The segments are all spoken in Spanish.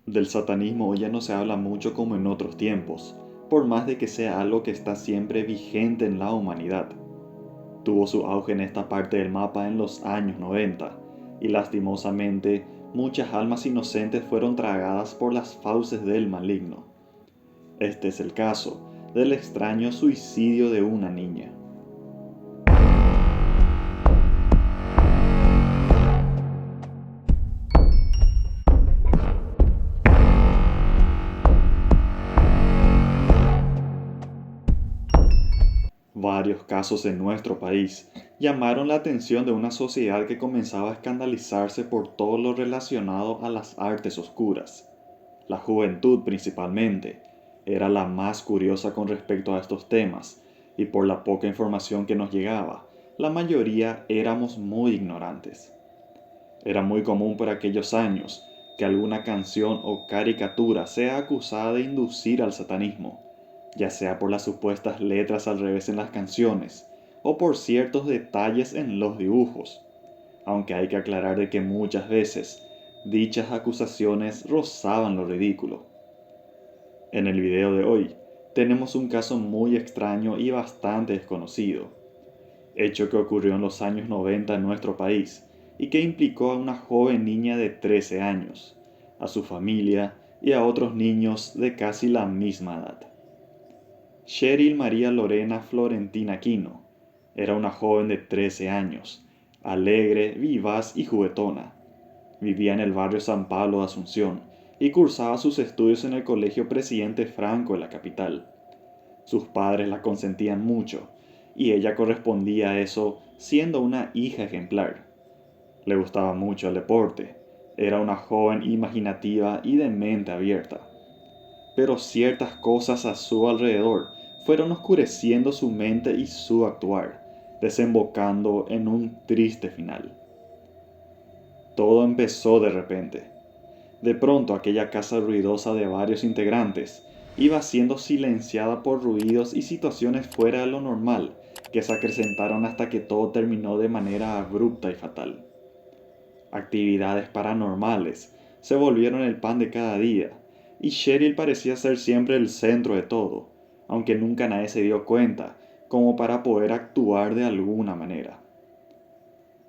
Del satanismo hoy ya no se habla mucho como en otros tiempos, por más de que sea algo que está siempre vigente en la humanidad. Tuvo su auge en esta parte del mapa en los años 90, y lastimosamente muchas almas inocentes fueron tragadas por las fauces del maligno. Este es el caso del extraño suicidio de una niña. Varios casos en nuestro país llamaron la atención de una sociedad que comenzaba a escandalizarse por todo lo relacionado a las artes oscuras. La juventud principalmente era la más curiosa con respecto a estos temas, y por la poca información que nos llegaba, la mayoría éramos muy ignorantes. Era muy común por aquellos años que alguna canción o caricatura sea acusada de inducir al satanismo, ya sea por las supuestas letras al revés en las canciones o por ciertos detalles en los dibujos, aunque hay que aclarar de que muchas veces dichas acusaciones rozaban lo ridículo. En el video de hoy tenemos un caso muy extraño y bastante desconocido, hecho que ocurrió en los años 90 en nuestro país y que implicó a una joven niña de 13 años, a su familia y a otros niños de casi la misma edad. Cheryl María Lorena Florentina Quino era una joven de 13 años, alegre, vivaz y juguetona. Vivía en el barrio San Pablo de Asunción y cursaba sus estudios en el Colegio Presidente Franco de la capital. Sus padres la consentían mucho, y ella correspondía a eso siendo una hija ejemplar. Le gustaba mucho el deporte, era una joven imaginativa y de mente abierta. Pero ciertas cosas a su alrededor fueron oscureciendo su mente y su actuar, desembocando en un triste final. Todo empezó de repente. De pronto aquella casa ruidosa de varios integrantes iba siendo silenciada por ruidos y situaciones fuera de lo normal que se acrecentaron hasta que todo terminó de manera abrupta y fatal. Actividades paranormales se volvieron el pan de cada día, y Cheryl parecía ser siempre el centro de todo, aunque nunca nadie se dio cuenta como para poder actuar de alguna manera.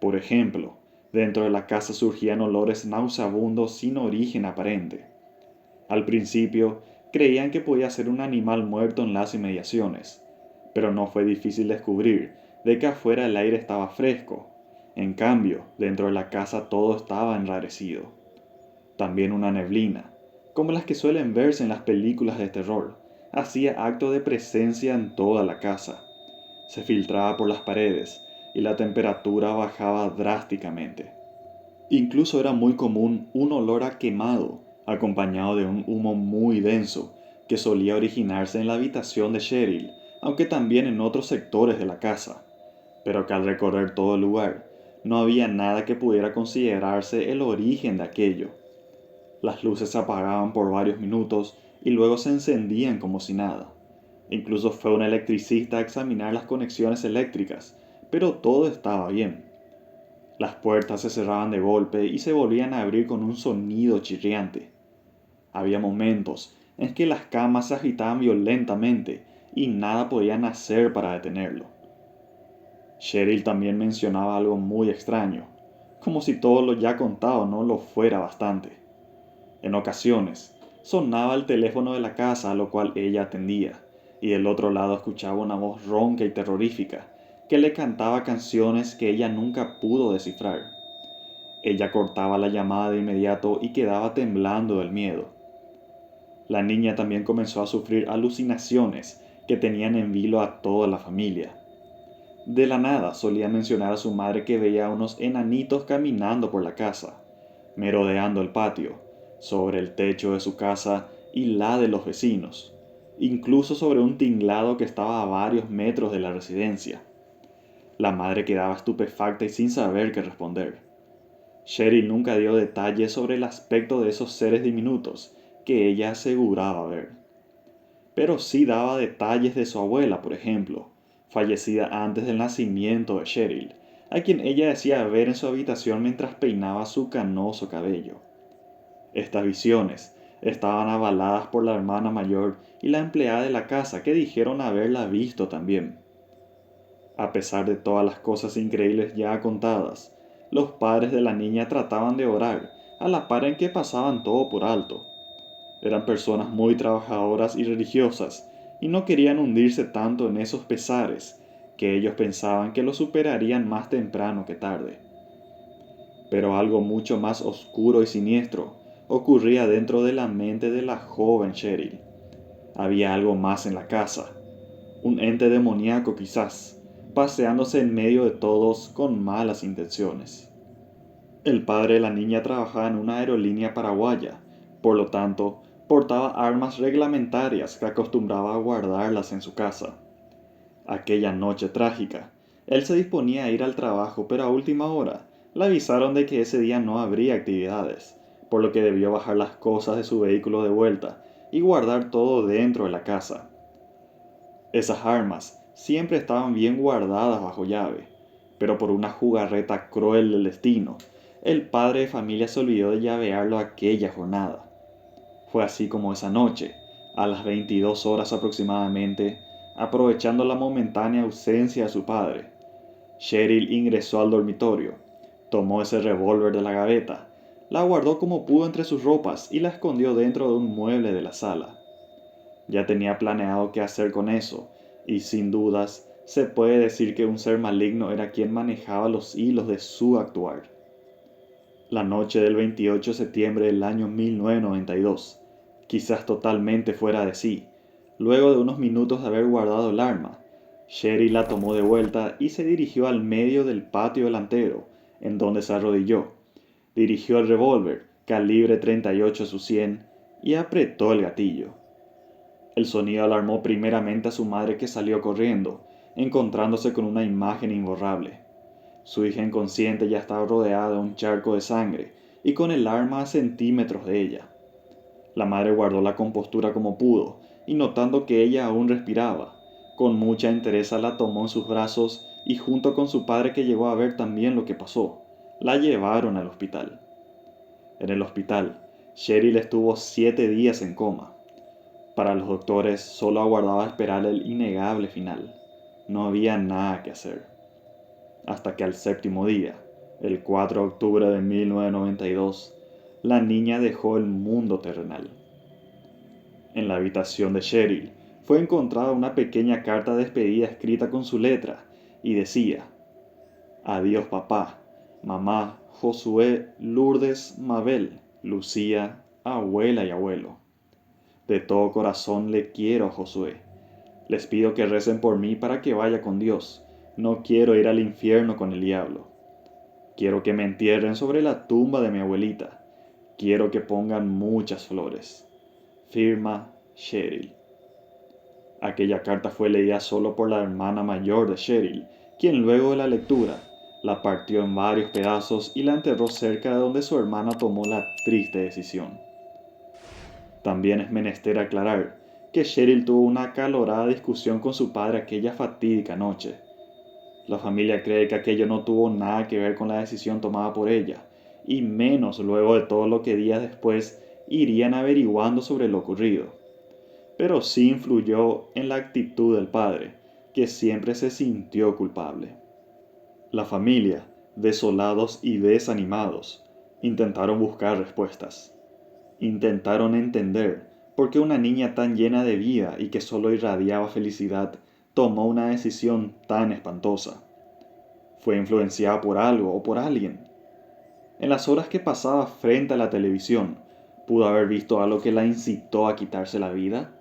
Por ejemplo, dentro de la casa surgían olores nauseabundos sin origen aparente. Al principio, creían que podía ser un animal muerto en las inmediaciones, pero no fue difícil descubrir de que afuera el aire estaba fresco. En cambio, dentro de la casa todo estaba enrarecido. También una neblina, como las que suelen verse en las películas de terror, hacía acto de presencia en toda la casa. Se filtraba por las paredes y la temperatura bajaba drásticamente. Incluso era muy común un olor a quemado, acompañado de un humo muy denso, que solía originarse en la habitación de Cheryl, aunque también en otros sectores de la casa, pero que al recorrer todo el lugar, no había nada que pudiera considerarse el origen de aquello. Las luces se apagaban por varios minutos y luego se encendían como si nada. Incluso fue un electricista a examinar las conexiones eléctricas, pero todo estaba bien. Las puertas se cerraban de golpe y se volvían a abrir con un sonido chirriante. Había momentos en que las camas se agitaban violentamente y nada podían hacer para detenerlo. Cheryl también mencionaba algo muy extraño, como si todo lo ya contado no lo fuera bastante. En ocasiones, sonaba el teléfono de la casa a lo cual ella atendía, y del otro lado escuchaba una voz ronca y terrorífica que le cantaba canciones que ella nunca pudo descifrar. Ella cortaba la llamada de inmediato y quedaba temblando del miedo. La niña también comenzó a sufrir alucinaciones que tenían en vilo a toda la familia. De la nada solía mencionar a su madre que veía a unos enanitos caminando por la casa, merodeando el patio, sobre el techo de su casa y la de los vecinos, incluso sobre un tinglado que estaba a varios metros de la residencia. La madre quedaba estupefacta y sin saber qué responder. Cheryl nunca dio detalles sobre el aspecto de esos seres diminutos que ella aseguraba ver. Pero sí daba detalles de su abuela, por ejemplo, fallecida antes del nacimiento de Cheryl, a quien ella decía ver en su habitación mientras peinaba su canoso cabello. Estas visiones estaban avaladas por la hermana mayor y la empleada de la casa, que dijeron haberla visto también. A pesar de todas las cosas increíbles ya contadas, los padres de la niña trataban de orar, a la par en que pasaban todo por alto. Eran personas muy trabajadoras y religiosas, y no querían hundirse tanto en esos pesares, que ellos pensaban que lo superarían más temprano que tarde. Pero algo mucho más oscuro y siniestro ocurría dentro de la mente de la joven Cheryl. Había algo más en la casa, un ente demoníaco quizás, paseándose en medio de todos con malas intenciones. El padre de la niña trabajaba en una aerolínea paraguaya, por lo tanto, portaba armas reglamentarias que acostumbraba a guardarlas en su casa. Aquella noche trágica, él se disponía a ir al trabajo, pero a última hora le avisaron de que ese día no habría actividades, por lo que debió bajar las cosas de su vehículo de vuelta y guardar todo dentro de la casa. Esas armas siempre estaban bien guardadas bajo llave, pero por una jugarreta cruel del destino, el padre de familia se olvidó de llavearlo aquella jornada. Fue así como esa noche, a las 22 horas aproximadamente, aprovechando la momentánea ausencia de su padre, Cheryl ingresó al dormitorio, tomó ese revólver de la gaveta, la guardó como pudo entre sus ropas y la escondió dentro de un mueble de la sala. Ya tenía planeado qué hacer con eso, y sin dudas se puede decir que un ser maligno era quien manejaba los hilos de su actuar. La noche del 28 de septiembre del año 1992, quizás totalmente fuera de sí, luego de unos minutos de haber guardado el arma, Sherry la tomó de vuelta y se dirigió al medio del patio delantero, en donde se arrodilló. Dirigió el revólver, calibre 38 a su 100, y apretó el gatillo. El sonido alarmó primeramente a su madre, que salió corriendo, encontrándose con una imagen imborrable. Su hija inconsciente ya estaba rodeada de un charco de sangre y con el arma a centímetros de ella. La madre guardó la compostura como pudo y, notando que ella aún respiraba, con mucha entereza la tomó en sus brazos y, junto con su padre, que llegó a ver también lo que pasó, la llevaron al hospital. En el hospital, Cheryl estuvo 7 días en coma. Para los doctores solo aguardaba esperar el innegable final. No había nada que hacer. Hasta que al séptimo día, el 4 de octubre de 1992, la niña dejó el mundo terrenal. En la habitación de Cheryl fue encontrada una pequeña carta de despedida escrita con su letra, y decía: Adiós papá, mamá, Josué, Lourdes, Mabel, Lucía, abuela y abuelo. De todo corazón le quiero a Josué. Les pido que recen por mí para que vaya con Dios. No quiero ir al infierno con el diablo. Quiero que me entierren sobre la tumba de mi abuelita. Quiero que pongan muchas flores. Firma Cheryl. Aquella carta fue leída solo por la hermana mayor de Cheryl, quien luego de la lectura la partió en varios pedazos y la enterró cerca de donde su hermana tomó la triste decisión. También es menester aclarar que Cheryl tuvo una acalorada discusión con su padre aquella fatídica noche. La familia cree que aquello no tuvo nada que ver con la decisión tomada por ella, y menos luego de todo lo que días después irían averiguando sobre lo ocurrido. Pero sí influyó en la actitud del padre, que siempre se sintió culpable. La familia, desolados y desanimados, intentaron buscar respuestas. Intentaron entender por qué una niña tan llena de vida y que solo irradiaba felicidad tomó una decisión tan espantosa. ¿Fue influenciada por algo o por alguien? En las horas que pasaba frente a la televisión, ¿pudo haber visto algo que la incitó a quitarse la vida?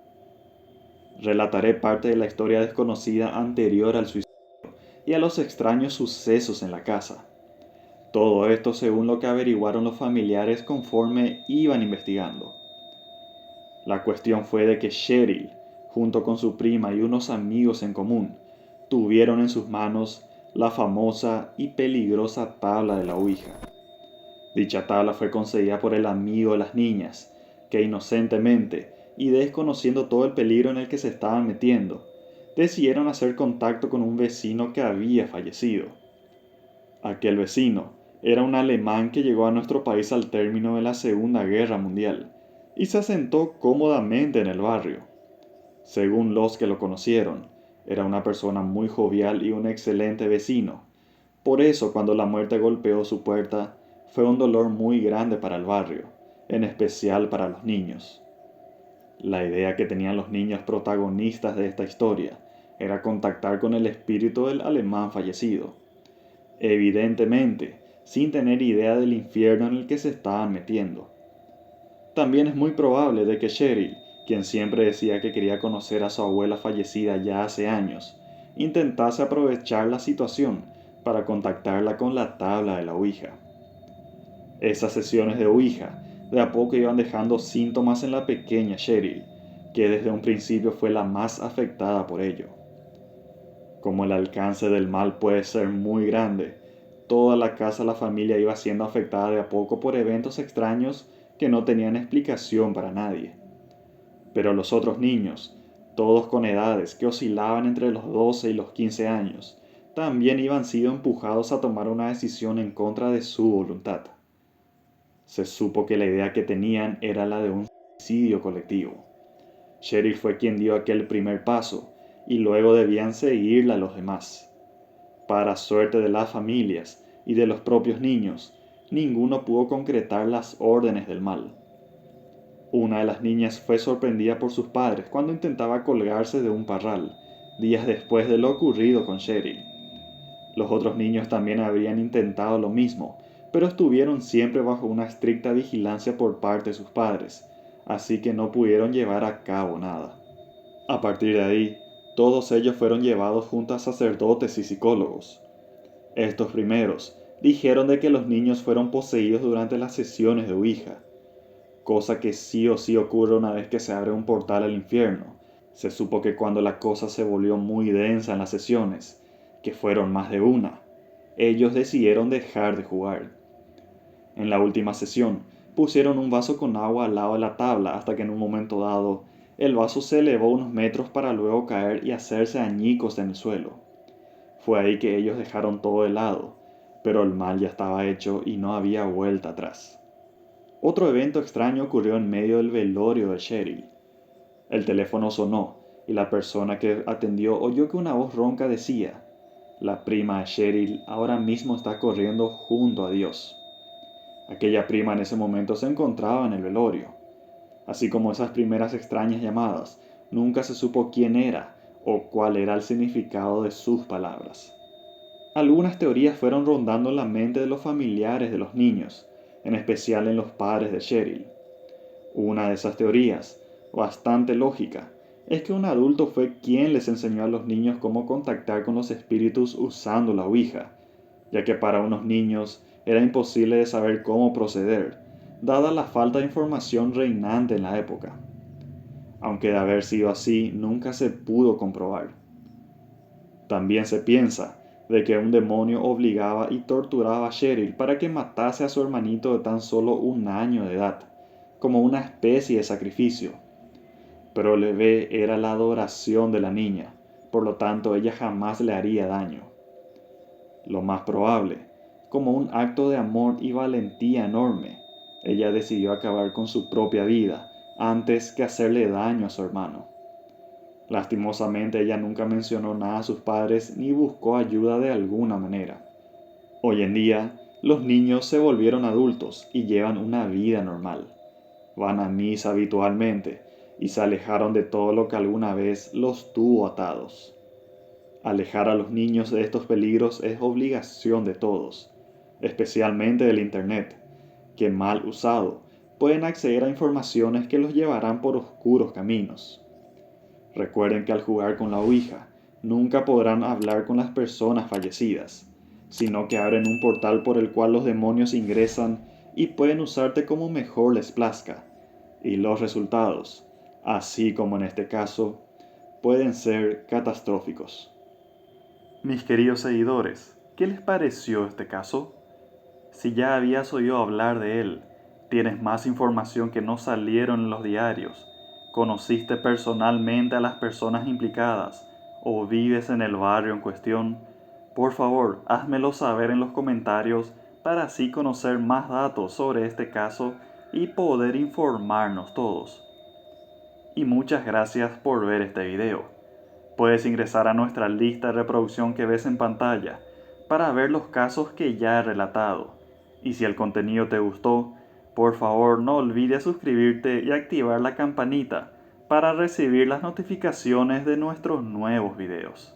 Relataré parte de la historia desconocida anterior al suicidio y a los extraños sucesos en la casa. Todo esto según lo que averiguaron los familiares conforme iban investigando. La cuestión fue de que Cheryl, junto con su prima y unos amigos en común, tuvieron en sus manos la famosa y peligrosa tabla de la Ouija. Dicha tabla fue concedida por el amigo de las niñas, que inocentemente, y desconociendo todo el peligro en el que se estaban metiendo, decidieron hacer contacto con un vecino que había fallecido. Aquel vecino era un alemán que llegó a nuestro país al término de la Segunda Guerra Mundial, y se asentó cómodamente en el barrio. Según los que lo conocieron, era una persona muy jovial y un excelente vecino. Por eso, cuando la muerte golpeó su puerta, fue un dolor muy grande para el barrio, en especial para los niños. La idea que tenían los niños protagonistas de esta historia era contactar con el espíritu del alemán fallecido, evidentemente sin tener idea del infierno en el que se estaban metiendo. También es muy probable de que Cheryl, quien siempre decía que quería conocer a su abuela fallecida ya hace años, intentase aprovechar la situación para contactarla con la tabla de la Ouija. Esas sesiones de Ouija de a poco iban dejando síntomas en la pequeña Cheryl, que desde un principio fue la más afectada por ello. Como el alcance del mal puede ser muy grande, toda la casa de la familia iba siendo afectada de a poco por eventos extraños que no tenían explicación para nadie. Pero los otros niños, todos con edades que oscilaban entre los 12 y los 15 años, también iban sido empujados a tomar una decisión en contra de su voluntad. Se supo que la idea que tenían era la de un suicidio colectivo. Cheryl fue quien dio aquel primer paso, y luego debían seguirla los demás. Para suerte de las familias y de los propios niños, ninguno pudo concretar las órdenes del mal. Una de las niñas fue sorprendida por sus padres cuando intentaba colgarse de un parral, días después de lo ocurrido con Cheryl. Los otros niños también habrían intentado lo mismo, pero estuvieron siempre bajo una estricta vigilancia por parte de sus padres, así que no pudieron llevar a cabo nada. A partir de ahí, todos ellos fueron llevados junto a sacerdotes y psicólogos. Estos primeros dijeron de que los niños fueron poseídos durante las sesiones de Ouija, cosa que sí o sí ocurre una vez que se abre un portal al infierno. Se supo que cuando la cosa se volvió muy densa en las sesiones, que fueron más de una, ellos decidieron dejar de jugar. En la última sesión, pusieron un vaso con agua al lado de la tabla hasta que en un momento dado, el vaso se elevó unos metros para luego caer y hacerse añicos en el suelo. Fue ahí que ellos dejaron todo de lado, pero el mal ya estaba hecho y no había vuelta atrás. Otro evento extraño ocurrió en medio del velorio de Cheryl. El teléfono sonó y la persona que atendió oyó que una voz ronca decía: "La prima de Cheryl ahora mismo está corriendo junto a Dios". Aquella prima en ese momento se encontraba en el velorio. Así como esas primeras extrañas llamadas, nunca se supo quién era o cuál era el significado de sus palabras. Algunas teorías fueron rondando en la mente de los familiares de los niños, en especial en los padres de Cheryl. Una de esas teorías, bastante lógica, es que un adulto fue quien les enseñó a los niños cómo contactar con los espíritus usando la Ouija, ya que para unos niños era imposible de saber cómo proceder, dada la falta de información reinante en la época. Aunque de haber sido así, nunca se pudo comprobar. También se piensa de que un demonio obligaba y torturaba a Cheryl para que matase a su hermanito de tan solo 1 año de edad, como una especie de sacrificio. Pero el bebé era la adoración de la niña, por lo tanto ella jamás le haría daño. Lo más probable, como un acto de amor y valentía enorme, ella decidió acabar con su propia vida antes que hacerle daño a su hermano. Lastimosamente ella nunca mencionó nada a sus padres ni buscó ayuda de alguna manera. Hoy en día, los niños se volvieron adultos y llevan una vida normal. Van a misa habitualmente y se alejaron de todo lo que alguna vez los tuvo atados. Alejar a los niños de estos peligros es obligación de todos, especialmente del Internet, que mal usado pueden acceder a informaciones que los llevarán por oscuros caminos. Recuerden que al jugar con la Ouija, nunca podrán hablar con las personas fallecidas, sino que abren un portal por el cual los demonios ingresan y pueden usarte como mejor les plazca, y los resultados, así como en este caso, pueden ser catastróficos. Mis queridos seguidores, ¿qué les pareció este caso? Si ya habías oído hablar de él, tienes más información que no salieron en los diarios, conociste personalmente a las personas implicadas o vives en el barrio en cuestión, por favor, házmelo saber en los comentarios para así conocer más datos sobre este caso y poder informarnos todos. Y muchas gracias por ver este video. Puedes ingresar a nuestra lista de reproducción que ves en pantalla para ver los casos que ya he relatado. Y si el contenido te gustó, por favor no olvides suscribirte y activar la campanita para recibir las notificaciones de nuestros nuevos videos.